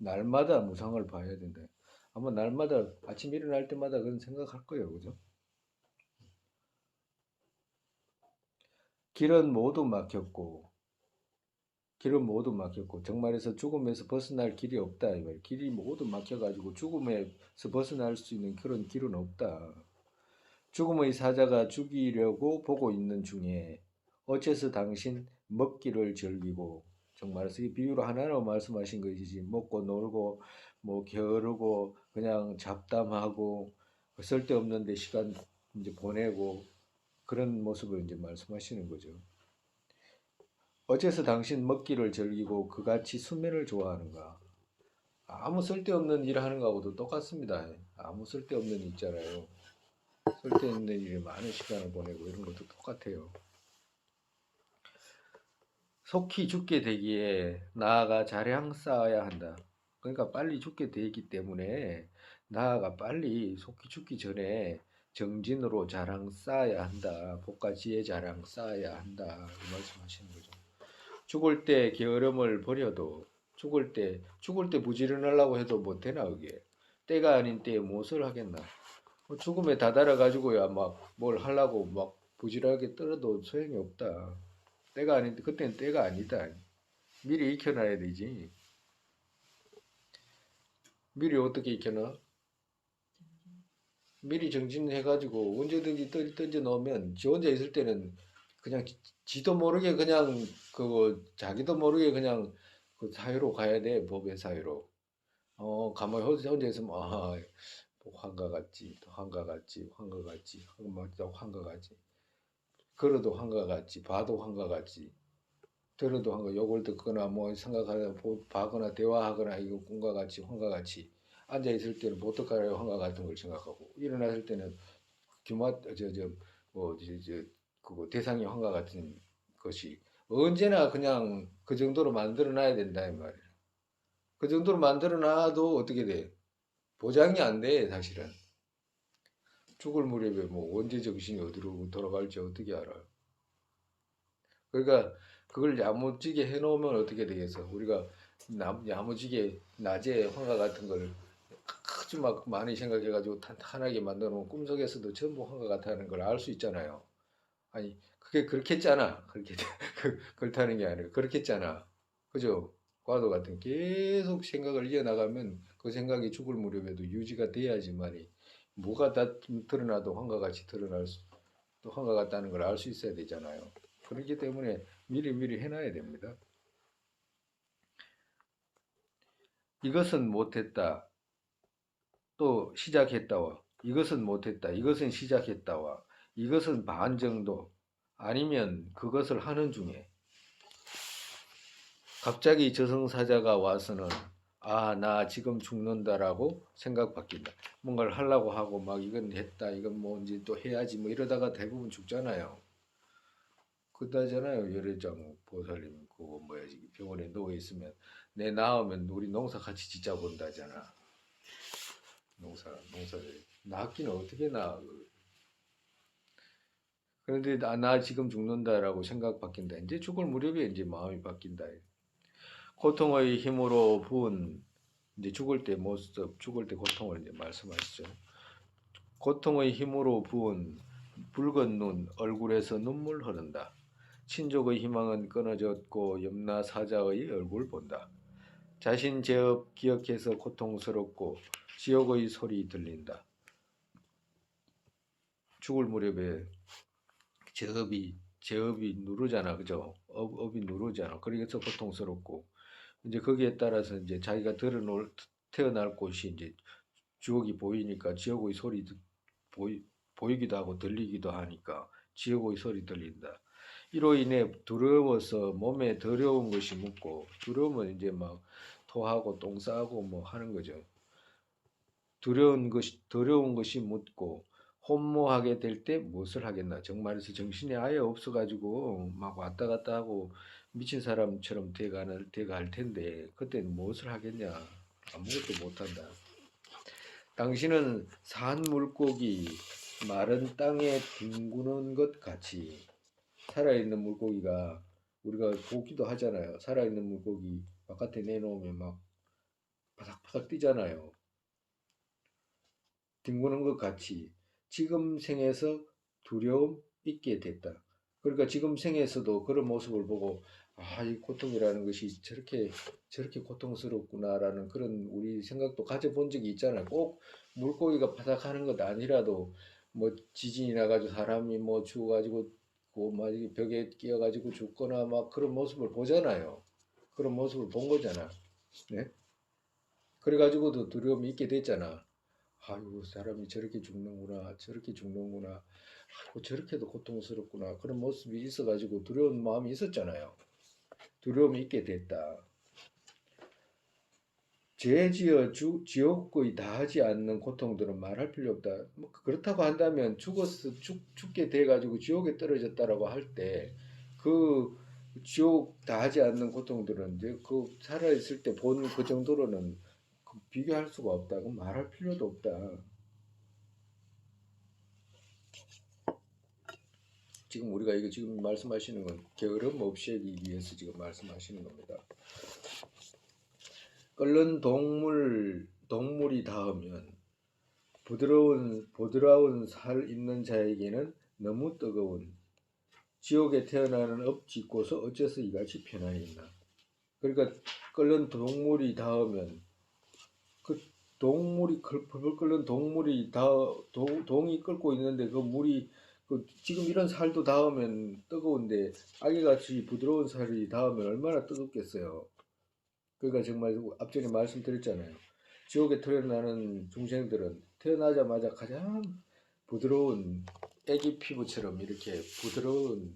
날마다 무상을 봐야 된다. 아마 날마다 아침 일어날 때마다 그런 생각할 거예요. 그죠? 길은 모두 막혔고, 길은 모두 막혔고, 정말에서 죽음에서 벗어날 길이 없다. 이 말. 길이 모두 막혀가지고 죽음에서 벗어날 수 있는 그런 길은 없다. 죽음의 사자가 죽이려고 보고 있는 중에 어째서 당신 먹기를 즐기고, 정말에서 이 비유로 하나로 말씀하신 것이지, 먹고 놀고 뭐 게으르고 그냥 잡담하고 쓸데없는 데 시간 이제 보내고 그런 모습을 이제 말씀하시는 거죠. 어째서 당신 먹기를 즐기고 그같이 수면을 좋아하는가? 아무 쓸데없는 일 하는 거하고도 똑같습니다. 아무 쓸데없는 일 있잖아요. 쓸데없는 일에 많은 시간을 보내고 이런 것도 똑같아요. 속히 죽게 되기에 나아가 자량 쌓아야 한다. 그러니까 빨리 죽게 되기 때문에 나아가 빨리 속히 죽기 전에 정진으로 자랑 쌓아야 한다. 복과 지혜 자랑 쌓아야 한다. 이 말씀하시는 거죠. 죽을 때 게으름을 버려도 죽을 때 부지런하려고 해도 못 되나 그게. 때가 아닌 때에 무엇을 하겠나. 죽음에 다다라 가지고야 막 뭘 하려고 막 부지런하게 떨어도 소용이 없다. 때가 아닌데 그때는 때가 아니다. 미리 익혀놔야 되지. 미리 어떻게 익혀놔? 미리 정진해가지고 언제든지 던져 넣으면 지 혼자 있을 때는 그냥 지도 모르게 그냥 그 자기도 모르게 그냥 그 사회로 가야 돼. 법의 사회로. 가만히 혼자 있으면 환가 같지, 또 환가 같지, 환가 같지, 환가 같지. 걸어도 환가 같지, 봐도 환가 같지. 들어도 한거 욕을 듣거나 뭐 생각하거나 봐거나 대화하거나 이거 꿈과 같이 환과 같이 앉아 있을 때는 보트가라의 환과 같은 걸 생각하고 일어났을 때는 규마 저뭐저 그거 대상의 환과 같은 것이 언제나 그냥 그 정도로 만들어 놔야 된다 이 말이야. 그 정도로 만들어 놔도 어떻게 돼? 보장이 안 돼, 사실은. 죽을 무렵에 뭐 언제 정신이 어디로 돌아갈지 어떻게 알아? 그러니까 그걸 야무지게 해놓으면 어떻게 되겠어? 우리가 야무지게 낮에 황과 같은 걸 아주 막 많이 생각해가지고 탄탄하게 만들어 놓은 꿈속에서도 전부 황과 같다는 걸 알 수 있잖아요. 아니 그게 그렇겠잖아. 그렇게 그렇다는 게 아니라 그렇겠잖아. 그죠? 과도 같은 계속 생각을 이어나가면 그 생각이 죽을 무렵에도 유지가 돼야지만이 뭐가 다 드러나도 황과 같이 드러날 수, 또 황과 같다는 걸 알 수 있어야 되잖아요. 그렇기 때문에 미리 해놔야 됩니다. 이것은 못했다. 또 시작했다와 이것은 못했다. 이것은 시작했다와 이것은 반 정도 아니면 그것을 하는 중에 갑자기 저승사자가 와서는 나 지금 죽는다라고 생각 바뀐다. 뭔가를 하려고 하고 막 이건 했다. 이건 뭐 이제 또 해야지 뭐 이러다가 대부분 죽잖아요. 그다잖아요. 열애장 보살님 그거 뭐야 지금 병원에 누워 있으면 내 나오면 우리 농사 같이 짓자 본다잖아. 농사를 낳기는 어떻게 낳아? 그런데 나 지금 죽는다라고 생각 바뀐다. 이제 죽을 무렵에 이제 마음이 바뀐다. 고통의 힘으로 부은 이제 죽을 때 모습, 죽을 때 고통을 이제 말씀하시죠. 고통의 힘으로 부은 붉은 눈, 얼굴에서 눈물 흐른다. 친족의 희망은 끊어졌고 염라 사자의 얼굴 본다. 자신 제업 기억해서 고통스럽고 지옥의 소리 들린다. 죽을 무렵에 제업이 누르잖아, 그죠? 업이 누르잖아. 그래서 고통스럽고 이제 거기에 따라서 이제 자기가 태어날 곳이 이제 지옥이 보이니까 지옥의 소리 보이기도 하고 들리기도 하니까 지옥의 소리 들린다. 이로 인해 두려워서 몸에 더러운 것이 묻고 두려우면 이제 막 토하고 똥 싸고 뭐 하는 거죠. 더러운 것이 묻고 혼모하게 될 때 무엇을 하겠나? 정말에서 정신이 아예 없어가지고 막 왔다 갔다 하고 미친 사람처럼 돼갈 텐데 그때는 무엇을 하겠냐? 아무것도 못한다. 당신은 산 물고기 마른 땅에 뒹구는 것 같이 살아있는 물고기가 우리가 보기도 하잖아요. 살아있는 물고기 바깥에 내놓으면 막 탁 뛰잖아요. 뒹구는 것 같이 지금 생에서 두려움 있게 됐다. 그러니까 지금 생에서도 그런 모습을 보고 아, 이 고통이라는 것이 저렇게 고통스럽구나라는 그런 우리 생각도 가져본 적이 있잖아요. 꼭 물고기가 바닥하는 것 아니라도 뭐 지진이 나가지고 사람이 뭐 죽어가지고 그막 벽에 끼어가지고 죽거나 막 그런 모습을 보잖아요. 그런 모습을 본 거잖아. 네? 그래가지고도 두려움이 있게 됐잖아. 아이고 사람이 저렇게 죽는구나 저렇게 죽는구나 아이고 저렇게도 고통스럽구나 그런 모습이 있어가지고 두려운 마음이 있었잖아요. 두려움이 있게 됐다. 죄지어 지옥의 다하지 않는 고통들은 말할 필요 없다. 뭐 그렇다고 한다면 죽게 돼가지고 지옥에 떨어졌다라고 할 때 그 지옥 다하지 않는 고통들은 이제 그 살아있을 때 본 그 정도로는 비교할 수가 없다. 그 말할 필요도 없다. 지금 우리가 이거 지금 말씀하시는 건 게으름 없이 하기 위해서 지금 말씀하시는 겁니다. 끓는 동물이 닿으면 보드라운 살 있는 자에게는 너무 뜨거운 지옥에 태어나는 업 짓고서 어째서 이같이 편안히 있나. 그러니까 끓는 동물이 닿으면 그 동물이 벌벌 끓는 동물이 동이 끓고 있는데 그 물이 지금 이런 살도 닿으면 뜨거운데 아기같이 부드러운 살이 닿으면 얼마나 뜨겁겠어요. 그러니까 정말 앞전에 말씀드렸잖아요. 지옥에 태어나는 중생들은 태어나자마자 가장 부드러운 애기 피부처럼 이렇게 부드러운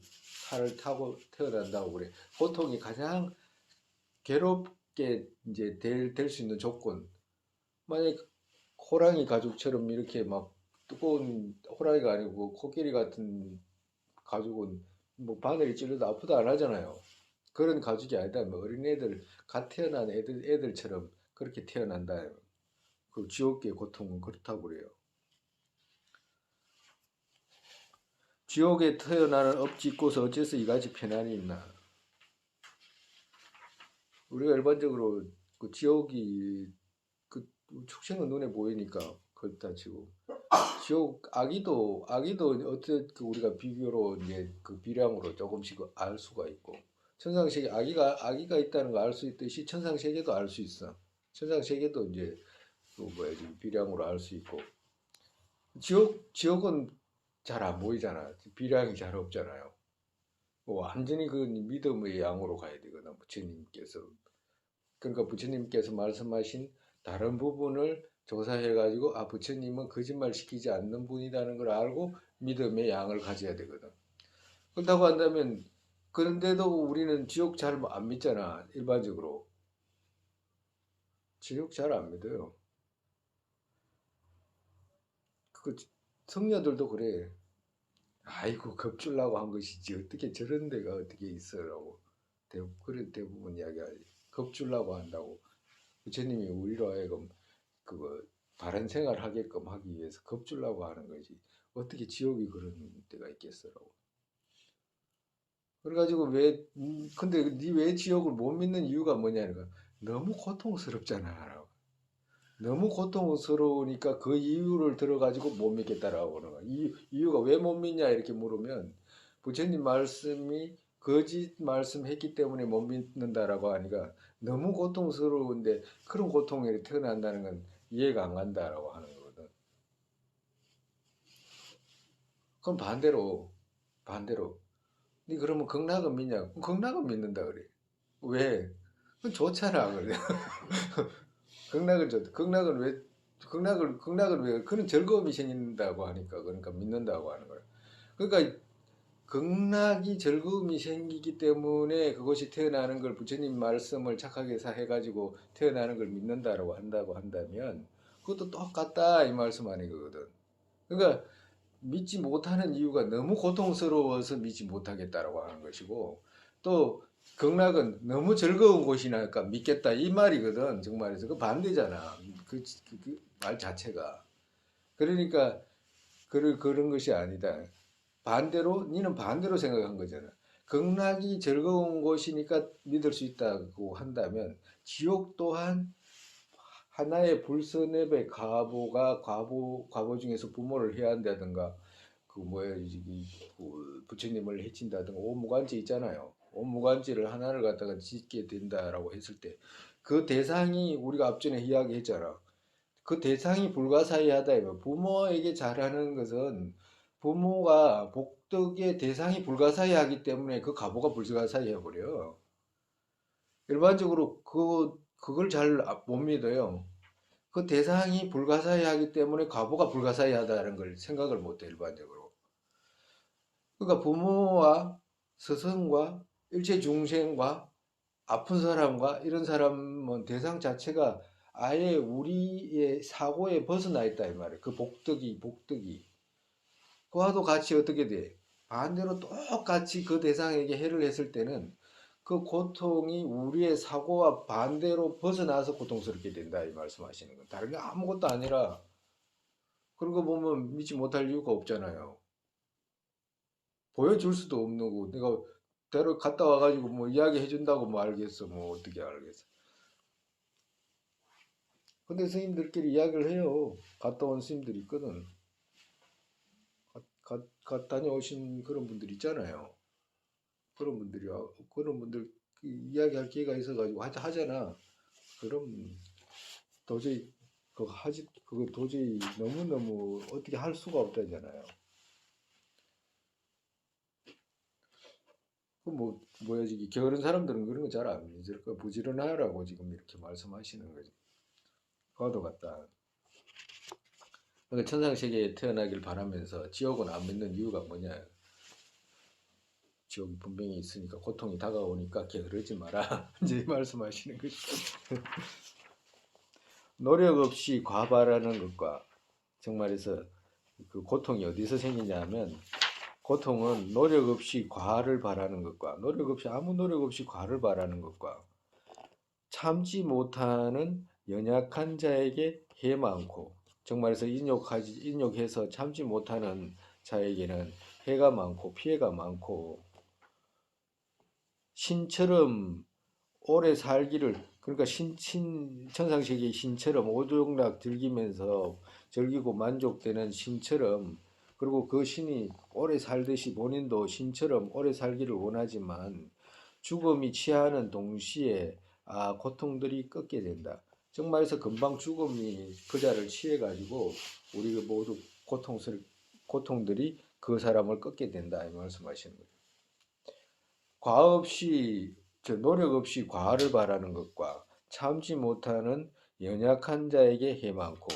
살을 타고 태어난다고 그래. 고통이 가장 괴롭게 이제 될 수 있는 조건. 만약 호랑이 가죽처럼 이렇게 막 두꺼운 호랑이가 아니고 코끼리 같은 가죽은 뭐 바늘이 찔러도 아프다 안 하잖아요. 그런 가죽이 아니다. 뭐 어린애들 갓 태어난 애들처럼 그렇게 태어난다. 그 지옥계의 고통은 그렇다고 그래요. 지옥에 태어나는 업 짓고서 어째서 이같이 편안히 있나. 우리가 일반적으로 그 지옥이 그 축생은 눈에 보이니까 그렇다 치고 지옥 아기도 어떻게 우리가 비교로 이제 그 비량으로 조금씩 알 수가 있고 천상세계 아기가 있다는 거 알 수 있듯이 천상세계도 알 수 있어. 천상세계도 이제 그 뭐야 지금 비량으로 알 수 있고 지옥은 잘 안 보이잖아. 비량이 잘 없잖아요. 완전히 그 믿음의 양으로 가야 되거든 부처님께서. 그러니까 부처님께서 말씀하신 다른 부분을 조사해가지고 아 부처님은 거짓말 시키지 않는 분이라는 걸 알고 믿음의 양을 가져야 되거든. 그렇다고 한다면 그런데도 우리는 지옥 잘 안 믿잖아. 일반적으로 지옥 잘 안 믿어요. 그 성녀들도 그래. 아이고 겁주려고 한 것이지 어떻게 저런 데가 어떻게 있어라고 그런 대부분 이야기하지. 겁주려고 한다고 부처님이 우리로 하여금 그거 바른 생활 하게끔 하기 위해서 겁주려고 하는 거지. 어떻게 지옥이 그런 데가 있겠어라고. 그래가지고 근데 니 왜 지옥을 못 믿는 이유가 뭐냐니까 너무 고통스럽잖아. 너무 고통스러우니까 그 이유를 들어가지고 못 믿겠다라고 그러는 거야. 이유가 왜 못 믿냐 이렇게 물으면 부처님 말씀이 거짓 말씀했기 때문에 못 믿는다라고 하니까 너무 고통스러운데 그런 고통이 태어난다는 건 이해가 안 간다라고 하는 거거든. 그럼 반대로 니 그러면 극락은 믿냐? 극락은 믿는다 그래. 왜? 그건 좋잖아 그래. 극락은 좋다. 극락은 왜 그런 즐거움이 생긴다고 하니까 그러니까 믿는다고 하는 거야. 그러니까 극락이 즐거움이 생기기 때문에 그것이 태어나는 걸 부처님 말씀을 착하게 해가지고 태어나는 걸 믿는다라고 한다고 한다면 그것도 똑같다 이 말씀 아니거든. 그러니까 믿지 못하는 이유가 너무 고통스러워서 믿지 못하겠다라고 하는 것이고 또 극락은 너무 즐거운 곳이니까 믿겠다 이 말이거든 정말에서 그 반대잖아 말 자체가 그러니까 그런 것이 아니다 반대로 니는 반대로 생각한 거잖아 극락이 즐거운 곳이니까 믿을 수 있다고 한다면 지옥 또한 하나의 불선앱의 과보 중에서 부모를 해야 한다든가 그 뭐야 그 부처님을 해친다든가 오무간지 있잖아요. 오무간지를 하나를 갖다가 짓게 된다라고 했을 때 그 대상이 우리가 앞전에 이야기했잖아. 그 대상이 불가사의하다. 부모에게 잘하는 것은 부모가 복덕의 대상이 불가사의하기 때문에 그 과보가 불가사의해 버려. 일반적으로 그걸 잘 못 믿어요. 그 대상이 불가사의하기 때문에 과보가 불가사의하다는 걸 생각을 못해 일반적으로. 그러니까 부모와 스승과 일체 중생과 아픈 사람과 이런 사람은 대상 자체가 아예 우리의 사고에 벗어나 있다 이 말이에요. 그 복덕이 그와도 같이 어떻게 돼? 반대로 똑같이 그 대상에게 해를 했을 때는 그 고통이 우리의 사고와 반대로 벗어나서 고통스럽게 된다 이 말씀하시는 거예요. 다른 게 아무것도 아니라 그런 거 보면 믿지 못할 이유가 없잖아요. 보여줄 수도 없는 거고 내가 데려 갔다 와가지고 뭐 이야기해 준다고 뭐 알겠어 뭐 어떻게 알겠어. 근데 스님들끼리 이야기를 해요. 갔다 온 스님들이 있거든. 다녀오신 그런 분들 있잖아요. 그런 분들 이야기할 기회가 있어가지고 하잖아. 그럼 도저히 그거 도저히 너무너무 어떻게 할 수가 없다잖아요. 그 뭐야 지금 게으른 사람들은 그런 거 잘 안 믿을 거 부지런하라고 지금 이렇게 말씀하시는 거지. 과도 같다. 그러니까 천상세계에 태어나길 바라면서 지옥은 안 믿는 이유가 뭐냐? 지옥이 분명히 있으니까 고통이 다가오니까 게으르지 마라. 이제 말씀하시는 거죠. 노력 없이 과발하는 것과 정말에서 그 고통이 어디서 생기냐면 고통은 노력 없이 과를 바라는 것과 아무 노력 없이 과를 바라는 것과 참지 못하는 연약한 자에게 해 많고 정말에서 인욕해서 참지 못하는 자에게는 해가 많고 피해가 많고 신처럼 오래 살기를 그러니까 천상세계의 신처럼 오종락 즐기면서 즐기고 만족되는 신처럼 그리고 그 신이 오래 살듯이 본인도 신처럼 오래 살기를 원하지만 죽음이 취하는 동시에 고통들이 꺾게 된다. 정말에서 금방 죽음이 그자를 취해가지고 우리 모두 고통들이 그 사람을 꺾게 된다 이 말씀하시는 거예요. 노력 없이 과를 바라는 것과 참지 못하는 연약한 자에게 해 많고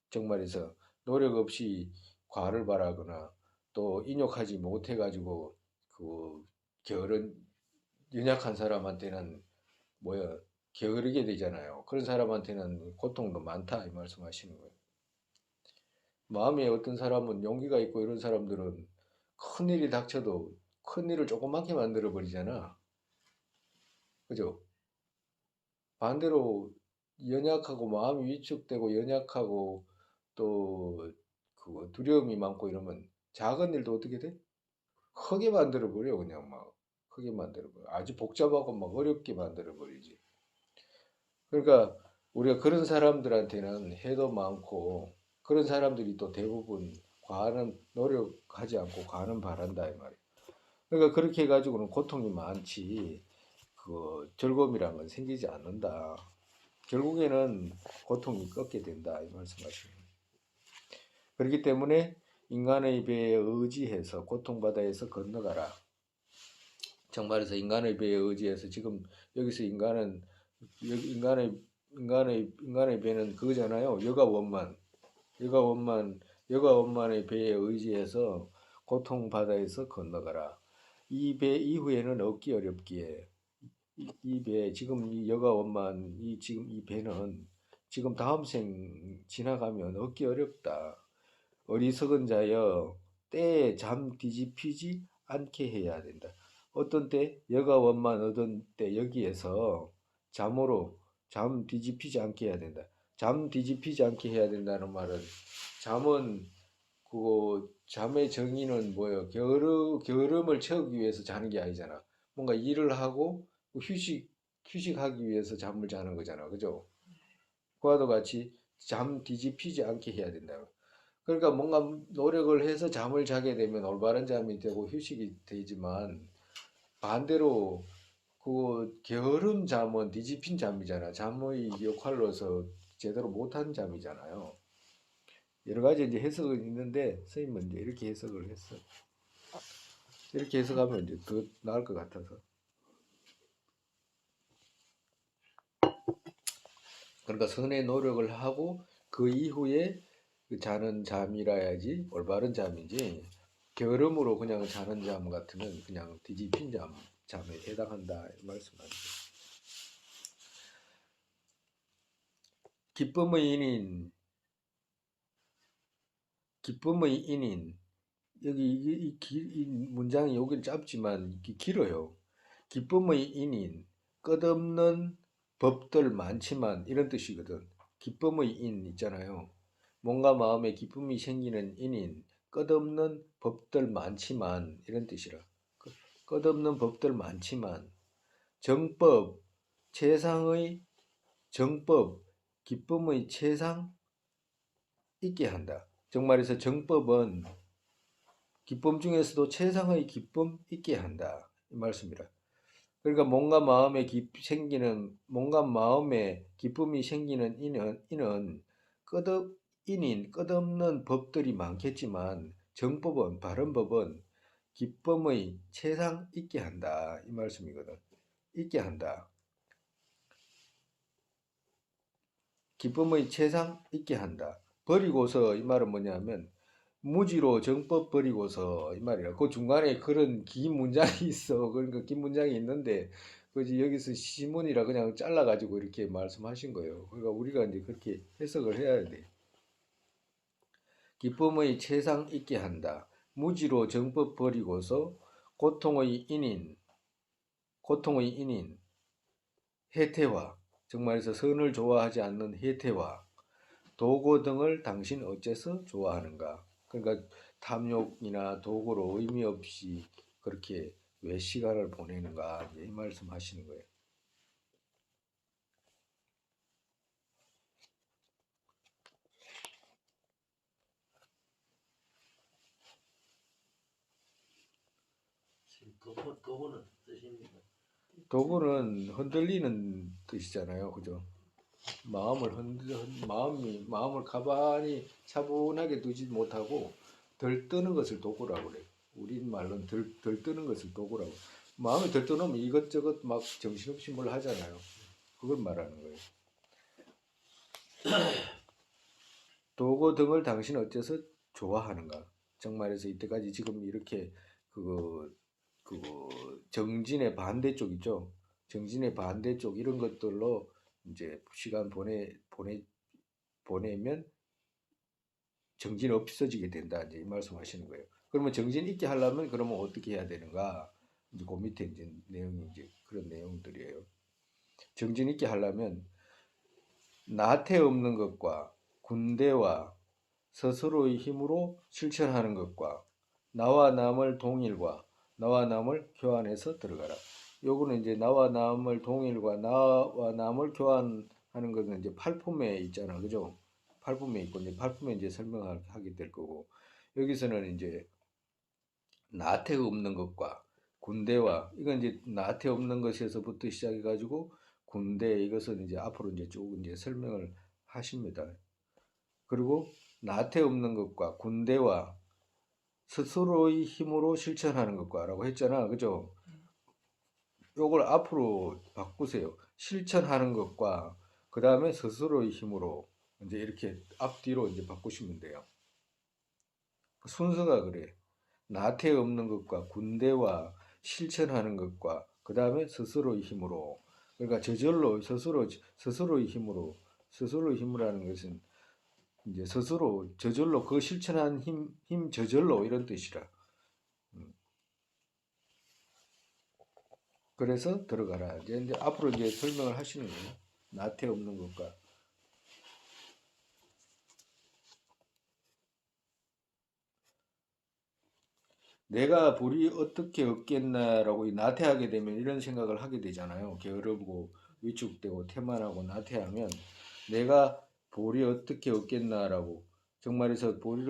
정말에서 노력 없이 과를 바라거나 또 인욕하지 못해 가지고 그 게으른 연약한 사람한테는 뭐야 게으르게 되잖아요. 그런 사람한테는 고통도 많다 이 말씀하시는 거예요. 마음에 어떤 사람은 용기가 있고 이런 사람들은 큰 일이 닥쳐도 큰 일을 조그맣게 만들어 버리잖아. 그죠? 반대로 연약하고 마음이 위축되고 연약하고 또 그 두려움이 많고 이러면 작은 일도 어떻게 돼? 크게 만들어 버려 그냥 막 크게 만들어 버려 아주 복잡하고 막 어렵게 만들어 버리지. 그러니까 우리가 그런 사람들한테는 해도 많고 그런 사람들이 또 대부분 과는 노력하지 않고 과는 바란다 이 말이야. 그러니까 그렇게 해가지고는 고통이 많지 그 즐거움이란 건 생기지 않는다. 결국에는 고통이 꺾게 된다 이 말씀하시는 거예요. 그렇기 때문에 인간의 배에 의지해서 고통바다에서 건너가라. 정말에서 인간의 배에 의지해서 지금 여기서 인간의 배는 그거잖아요. 여가원만의 배에 의지해서 고통바다에서 건너가라. 이 배 이후에는 얻기 어렵기에 이 배, 지금 이 여가원만, 지금 이 배는 지금 다음 생 지나가면 얻기 어렵다. 어리석은 자여, 때에 잠 뒤집히지 않게 해야 된다. 어떤 때, 여가원만 얻은 때 여기에서 잠 뒤집히지 않게 해야 된다. 잠 뒤집히지 않게 해야 된다는 말은, 잠은, 잠의 정의는 뭐예요? 게으름을 채우기 위해서 자는 게 아니잖아. 뭔가 일을 하고, 휴식하기 위해서 잠을 자는 거잖아. 그죠? 그와도 같이 잠 뒤집히지 않게 해야 된다. 그러니까 뭔가 노력을 해서 잠을 자게 되면 올바른 잠이 되고 휴식이 되지만 반대로 그 게으른 잠은 뒤집힌 잠이잖아. 잠의 역할로서 제대로 못한 잠이잖아요. 여러 가지 이제 해석은 있는데 선생님은 이제 이렇게 해석을 했어. 이렇게 해석하면 이제 더 나을 것 같아서. 그러니까 선의 노력을 하고 그 이후에 그 자는 잠이라야지 올바른 잠이지 게으름으로 그냥 자는 잠 같으면 그냥 뒤집힌 잠에 해당한다 말씀하죠. 기쁨의 인인, 기쁨의 인인. 여기 이 문장이 여기는 짧지만 길어요. 기쁨의 인인, 끝없는 법들 많지만 이런 뜻이거든. 기쁨의 인 있잖아요. 뭔가 마음에 기쁨이 생기는 인인, 끝없는 법들 많지만 이런 뜻이라. 끝없는 법들 많지만 정법, 최상의 정법, 기쁨의 최상 있게 한다. 정말에서 정법은 기쁨 중에서도 최상의 기쁨 있게 한다. 이 말씀이라. 그러니까 뭔가 마음에 기쁨이 생기는 이는 끝없는 법들이 많겠지만 정법은 바른 법은 기쁨의 최상 있게 한다. 이 말씀이거든. 있게 한다. 기쁨의 최상 있게 한다. 버리고서 이 말은 뭐냐면 무지로 정법 버리고서 이 말이야. 그 중간에 그런 긴 문장이 있어. 그러니까 긴 문장이 있는데 그지 여기서 시문이라 그냥 잘라가지고 이렇게 말씀하신 거예요. 그러니까 우리가 이제 그렇게 해석을 해야 돼. 기쁨의 최상 있게 한다. 무지로 정법 버리고서 고통의 인인, 고통의 인인, 해태와 정말에서 선을 좋아하지 않는 해태와 도구 등을 당신 어째서 좋아하는가? 그러니까 탐욕이나 도구로 의미 없이 그렇게 왜 시간을 보내는가? 이 말씀하시는 거예요. 도구는 뜻입니다. 도구는 흔들리는 뜻이잖아요, 그죠? 마음을 가만히 차분하게 두지 못하고 들뜨는 것을 도구라고 그래요. 우린 말로는 들뜨는 것을 도구라고. 마음이 들떠놓으면 이것저것 막 정신없이 뭘 하잖아요. 그걸 말하는 거예요. 도구 등을 당신 어째서 좋아하는가? 정말에서 이때까지 지금 이렇게 그 정진의 반대쪽 있죠. 정진의 반대쪽 이런 것들로 이제 시간 보내면 정진 없어지게 된다. 이제 이 말씀하시는 거예요. 그러면 정진 있게 하려면 그러면 어떻게 해야 되는가? 이제 그 밑에 이제 내용이 이제 그런 내용들이에요. 정진 있게 하려면 나태 없는 것과 군대와 스스로의 힘으로 실천하는 것과 나와 남을 동일과 나와 남을 교환해서 들어가라. 요거는 이제 나와 남을 동일과 나와 남을 교환하는 것은 이제 팔품에 있잖아, 그죠? 팔품에 있고 이제 팔품에 이제 설명하게 될 거고 여기서는 이제 나태 없는 것과 군대와 이건 이제 나태 없는 것에서부터 시작해 가지고 군대 이것은 이제 앞으로 이제 쭉 이제 설명을 하십니다. 그리고 나태 없는 것과 군대와 스스로의 힘으로 실천하는 것과라고 했잖아. 그죠? 요걸 앞으로 바꾸세요. 실천하는 것과 그 다음에 스스로의 힘으로 이제 이렇게 앞뒤로 이제 바꾸시면 돼요. 순서가 그래. 나태 없는 것과 군대와 실천하는 것과 그 다음에 스스로의 힘으로. 그러니까 저절로 스스로의 힘으로 하는 것은 이제 스스로 저절로 그 실천한 힘 저절로 이런 뜻이라. 그래서 들어가라. 이제 앞으로 이제 설명을 하시는 거예요. 나태 없는 것과. 내가 불이 어떻게 없겠나라고 나태하게 되면 이런 생각을 하게 되잖아요. 게으르고 위축되고 태만하고 나태하면 내가 보리 어떻게 얻겠나라고. 정말에서 보리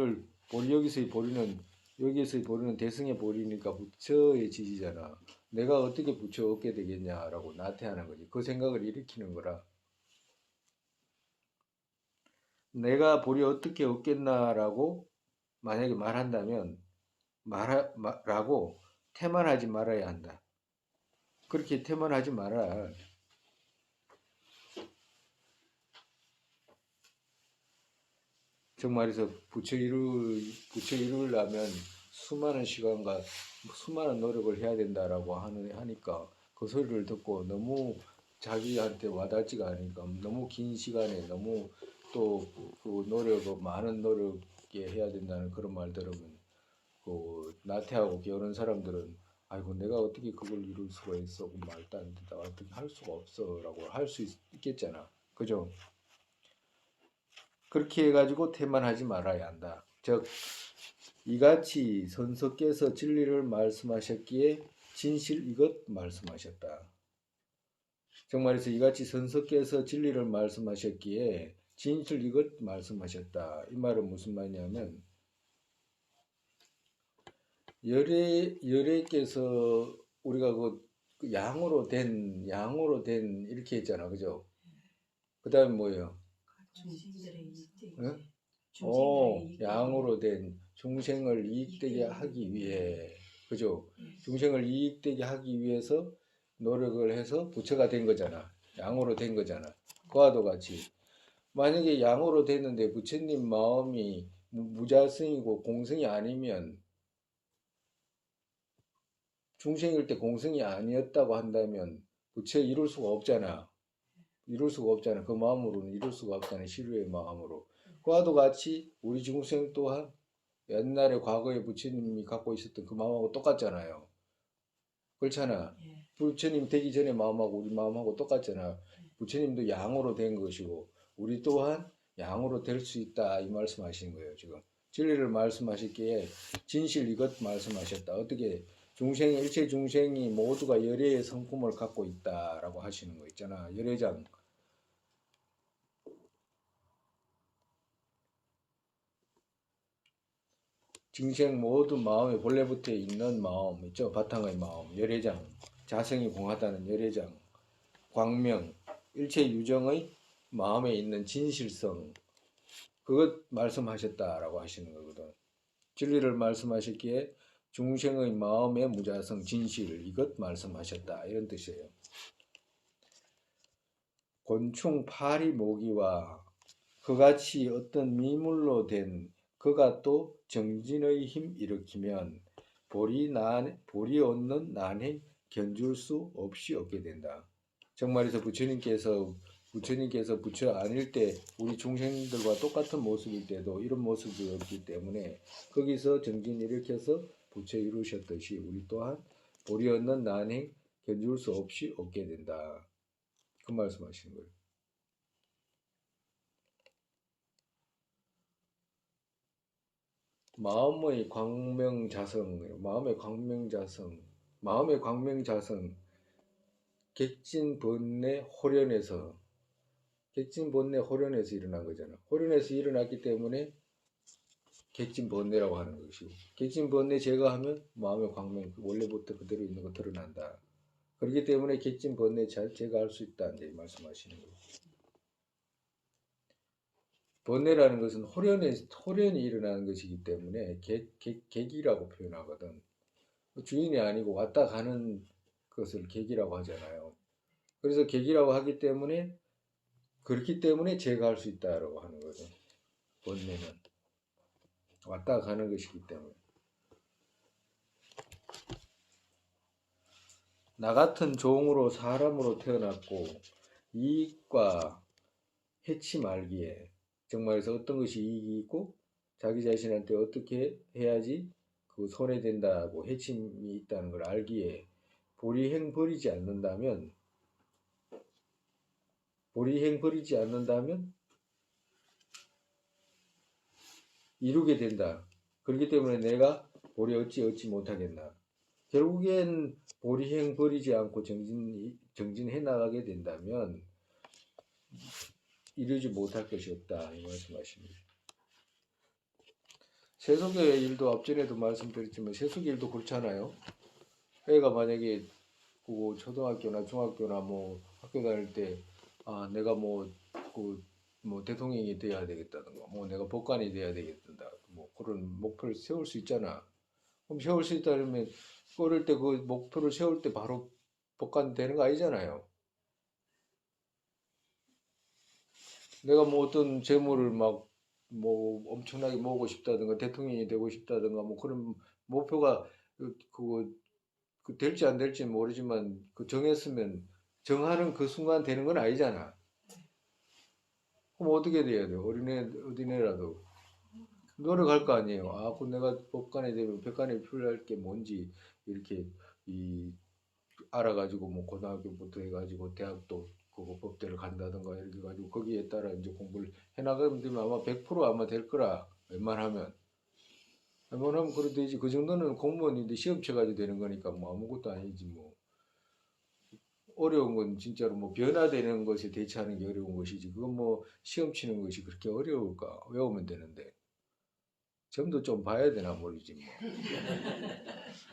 여기서의 보리는 대승의 보리니까 부처의 지지잖아. 내가 어떻게 부처 얻게 되겠냐라고 나태하는 거지. 그 생각을 일으키는 거라. 내가 보리 어떻게 얻겠나라고 만약에 말한다면 라고 태만하지 말아야 한다. 그렇게 태만하지 마라. 정말에서 부처 이루려면 수많은 시간과 수많은 노력을 해야 된다라고 하니까 그 소리를 듣고 너무 자기한테 와닿지가 않으니까 너무 긴 시간에 너무 또 그 많은 노력에 해야 된다는 그런 말 들으면 그 나태하고 게으른 사람들은 아이고 내가 어떻게 그걸 이룰 수가 있어 그 말도 안 된다 어떻게 할 수가 없어라고 할 수 있겠잖아 그죠? 그렇게 해가지고 태만하지 말아야 한다. 즉 이같이 선서께서 진리를 말씀하셨기에 진실 이것 말씀하셨다. 정말에서 이같이 선서께서 진리를 말씀하셨기에 진실 이것 말씀하셨다. 이 말은 무슨 말이냐면 열애께서 우리가 그 양으로 된 이렇게 했잖아, 그죠? 그 다음에 뭐예요? 중생들의 이익되기 응? 중생들의 이익되기 양으로 된 중생을 이익되게 하기 위해, 그죠? 중생을 이익되게 하기 위해서 노력을 해서 부처가 된 거잖아. 양으로 된 거잖아. 그와도 같이 만약에 양으로 됐는데 부처님 마음이 무자성이고 공성이 아니면 중생일 때 공성이 아니었다고 한다면 부처 이룰 수가 없잖아. 이룰 수가 없잖아. 그 마음으로는 이룰 수가 없잖아. 시루의 마음으로. 그와도 같이 우리 중생 또한 옛날에 과거에 부처님이 갖고 있었던 그 마음하고 똑같잖아요. 그렇잖아. 예. 부처님 되기 전에 마음하고 우리 마음하고 똑같잖아. 부처님도 양으로 된 것이고 우리 또한 양으로 될 수 있다 이 말씀하시는 거예요. 지금 진리를 말씀하셨기에 진실 이것 말씀하셨다. 어떻게 일체 중생이 모두가 열애의 성품을 갖고 있다라고 하시는 거 있잖아. 열애장. 중생 모두 마음에 본래부터 있는 마음 있죠. 바탕의 마음, 열애장, 자성이 공하다는 열애장, 광명, 일체 유정의 마음에 있는 진실성, 그것 말씀하셨다라고 하시는 거거든. 진리를 말씀하셨기에 중생의 마음의 무자성, 진실 이것 말씀하셨다 이런 뜻이에요. 곤충 파리 모기와 그같이 어떤 미물로 된 그가 또 정진의 힘 일으키면 볼이 얻는 난행 견줄 수 없이 얻게 된다. 정말에서 부처님께서 부처 아닐 때 우리 중생들과 똑같은 모습일 때도 이런 모습이었기 때문에 거기서 정진 일으켜서 부처 이루셨듯이 우리 또한 볼이 얻는 난행 견줄 수 없이 얻게 된다. 그 말씀하시는 거예요. 마음의 광명자성, 객진본래 호련에서 일어난 거잖아. 호련에서 일어났기 때문에 객진본래라고 하는 것이고, 객진본래 제거하면 마음의 광명, 원래부터 그대로 있는 거 드러난다. 그렇기 때문에 객진본래 잘 제거할 수 있다, 이제 말씀하시는 거예요. 번뇌라는 것은 호련이 일어나는 것이기 때문에 객이라고 표현하거든. 주인이 아니고 왔다 가는 것을 객이라고 하잖아요. 그래서 객이라고 하기 때문에 그렇기 때문에 제거할 수 있다라고 하는 거죠. 번뇌는 왔다 가는 것이기 때문에. 나 같은 종으로 사람으로 태어났고 이익과 해치 말기에 정말에서 어떤 것이 이익이 있고 자기 자신한테 어떻게 해야지 그 손해된다고 해침이 있다는 걸 알기에 보리행 버리지 않는다면 이루게 된다. 그렇기 때문에 내가 보리 얻지 못하겠나. 결국엔 보리행 버리지 않고 정진해 나가게 된다면 이루지 못할 것이 없다 이 말씀하십니다. 세속의 일도 앞전에도 말씀드렸지만 세속의 일도 그렇잖아요. 애가 만약에 그 초등학교나 중학교나 뭐 학교 다닐 때 아 내가 뭐 대통령이 돼야 되겠다든가 뭐 내가 법관이 돼야 되겠다 뭐 그런 목표를 세울 수 있잖아. 그럼 세울 수 있다면 어릴 때 그 목표를 세울 때 바로 법관 되는 거 아니잖아요. 내가 뭐 어떤 재물을 막 뭐 엄청나게 모으고 싶다든가 대통령이 되고 싶다든가 뭐 그런 목표가 그거 될지 안 될지는 모르지만 그 정했으면 정하는 그 순간 되는 건 아니잖아. 그럼 어떻게 돼야 돼? 어린애라도 노력할 거 아니에요. 아, 그 내가 법관이 되면 백관이 필요할 게 뭔지 이렇게 이 알아가지고 뭐 고등학교부터 해가지고 대학도 그거 법대를 간다든가 이렇게 해가지고 거기에 따라 이제 공부를 해나가면 되면 아마 100% 아마 될 거라 웬만하면 그래도 되지. 그 정도는 공무원인데 시험 쳐가지고 되는 거니까 뭐 아무것도 아니지 뭐. 어려운 건 진짜로 뭐 변화되는 것에 대처하는 게 어려운 것이지. 그건 뭐 시험 치는 것이 그렇게 어려울까? 외우면 되는데. 점도 좀 봐야 되나 모르지 뭐.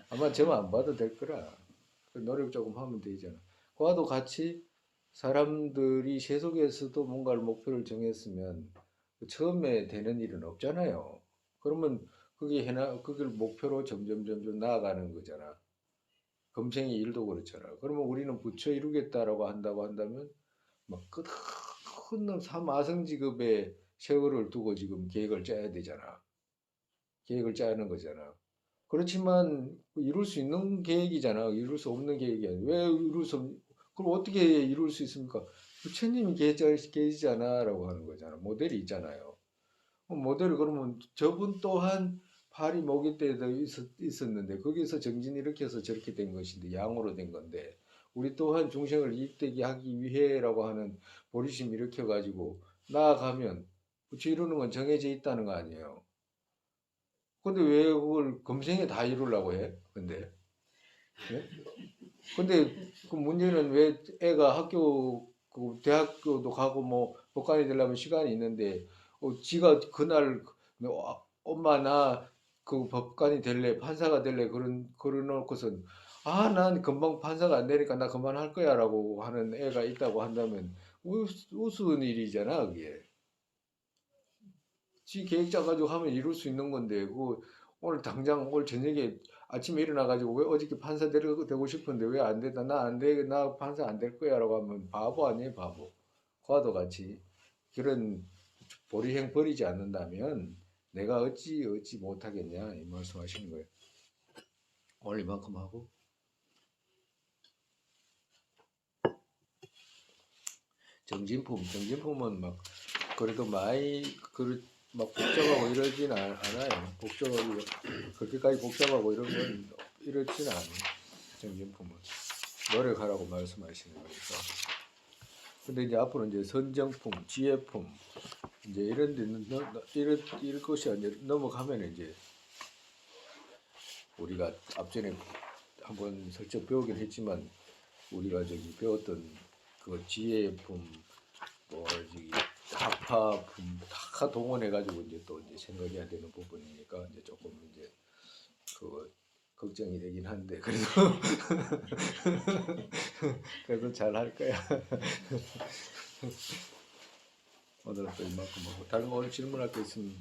아마 점 안 봐도 될 거라. 노력 조금 하면 되잖아. 그와도 같이 사람들이 세속에서도 뭔가를 목표를 정했으면 처음에 되는 일은 없잖아요. 그러면 그걸 목표로 점점 나아가는 거잖아. 금생의 일도 그렇잖아. 그러면 우리는 부처 이루겠다라고 한다면 막 끝없는 삼아성직업의 세월을 두고 지금 계획을 짜야 되잖아. 계획을 짜는 거잖아. 그렇지만 이룰 수 있는 계획이잖아. 이룰 수 없는 계획이 아니야. 왜 이룰 수 없, 그럼 어떻게 이룰 수 있습니까? 부처님이 계획이잖아라고 하는 거잖아. 모델이 있잖아요. 모델을 그러면 저분 또한 팔이 모기 때도 있었는데 거기서 정진 일으켜서 저렇게 된 것인데 양으로 된 건데 우리 또한 중생을 이익되게 하기 위해라고 하는 보리심 일으켜 가지고 나아가면 부처 이루는 건 정해져 있다는 거 아니에요. 근데 왜 그걸 금생에 다 이루려고 해? 예? 근데 그 문제는 왜 애가 그 대학교도 가고 뭐 법관이 되려면 시간이 있는데 지가 그날 엄마 나 그 법관이 될래 판사가 될래 그러놓고선 아 난 금방 판사가 안 되니까 나 그만할 거야라고 하는 애가 있다고 한다면 우스운 일이잖아 그게. 지 계획 짜가지고 하면 이룰 수 있는 건데 그 오늘 당장 오늘 저녁에 아침에 일어나가지고 왜 어저께 판사 되고 싶은데 왜 안 된다 나 안 돼 나 판사 안 될 거야라고 하면 바보 아니에요 바보. 그와도 같이 그런 보리행 버리지 않는다면 내가 어찌 못하겠냐 이 말씀하시는 거예요. 오늘 이만큼 하고 정진품은 막 그래도 많이 막 복잡하고 이러진 않아요. 복잡하고 그렇게까지 복잡하고 이런 건 이렇지는 않아요. 정진품은 노력하라고 말씀하시는 거니까. 근데 이제 앞으로 이제 선정품, 지혜품 이제 이런 데는 이럴 것이 이제 넘어가면 이제 우리가 앞전에 한번 슬쩍 배우긴 했지만 우리가 저기 배웠던 그 지혜품 뭐 저기 타파품 다 동원해가지고 이제 또 이제 생각해야 되는 부분이니까 이제 조금 이제 그 걱정이 되긴 한데 그래도 그래도 잘 할 거야. 오늘은 또 이만큼 하고 다른 거 오늘 질문할 거 있으면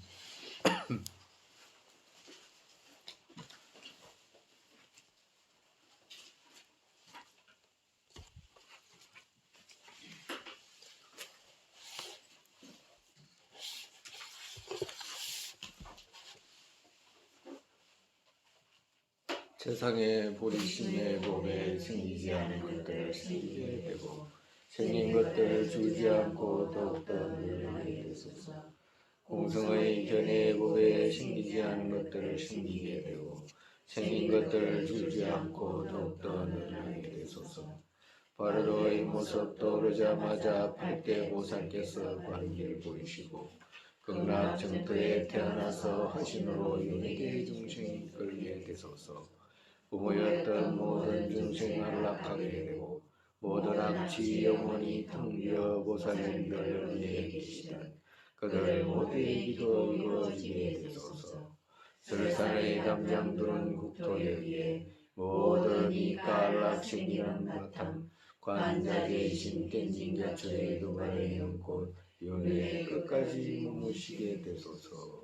세상에 보리심의 법에 생기지 않은 것들을 생기게 되고 생긴 것들을 주지 않고 더욱더 늘어나게 되소서. 공성의 견해의 법에 생기지 않은 것들을 생기게 되고 생긴 것들을 주지 않고 더욱더 늘어나게 되소서. 바로의 모습 떠오르자마자 8대 보살께서 관기를 보이시고 극락 정토에 태어나서 화신으로 윤회계 중생이 이끌게 되소서. 부모였던 모든 중생을 낙하게 되고 모든 악취 영원히 텅비어 보살님들 여기에 계시던 그들 모두의 기도 이루어지게 되소서. 설산의 담장두른 국토 여기에 모든 이깔락생이란 마탐 관자재 신텐진 겹쳐의 두발의 연꽃 윤회 끝까지 머무시게 되소서.